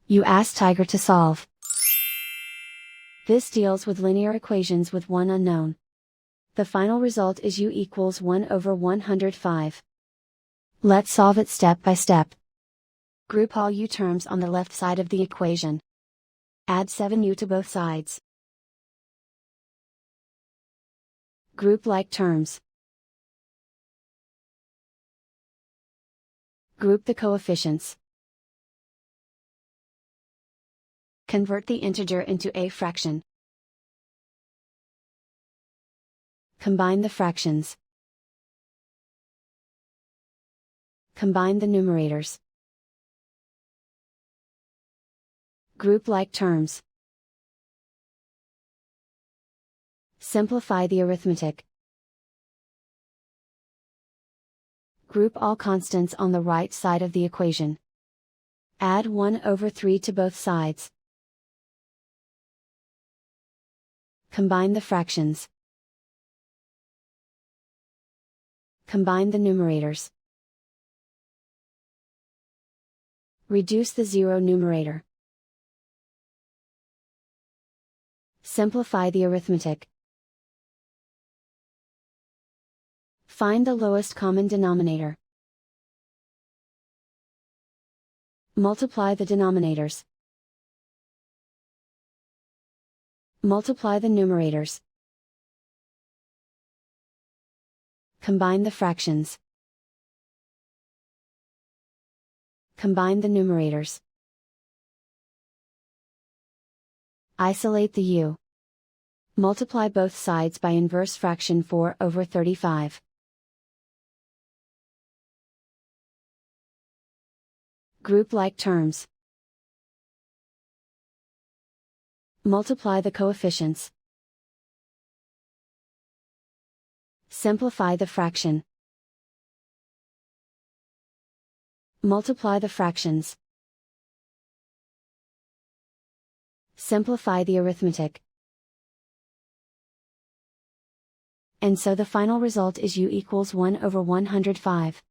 You ask Tiger to solve. This deals with linear equations with one unknown. The final result is u equals 1 over 105. Let's solve it step by step. Group all u terms on the left side of the equation. Add 7u to both sides. Group like terms. Group the coefficients. Convert the integer into a fraction. Combine the fractions. Combine the numerators. Group like terms. Simplify the arithmetic. Group all constants on the right side of the equation. Add 1 over 3 to both sides. Combine the fractions. Combine the numerators. Reduce the zero numerator. Simplify the arithmetic. Find the lowest common denominator. Multiply the denominators. Multiply the numerators. Combine the fractions. Combine the numerators. Isolate the u. Multiply both sides by inverse fraction 4 over 35. Group like terms. Multiply the coefficients. Simplify the fraction. Multiply the fractions. Simplify the arithmetic. And so the final result is u equals 1 over 105.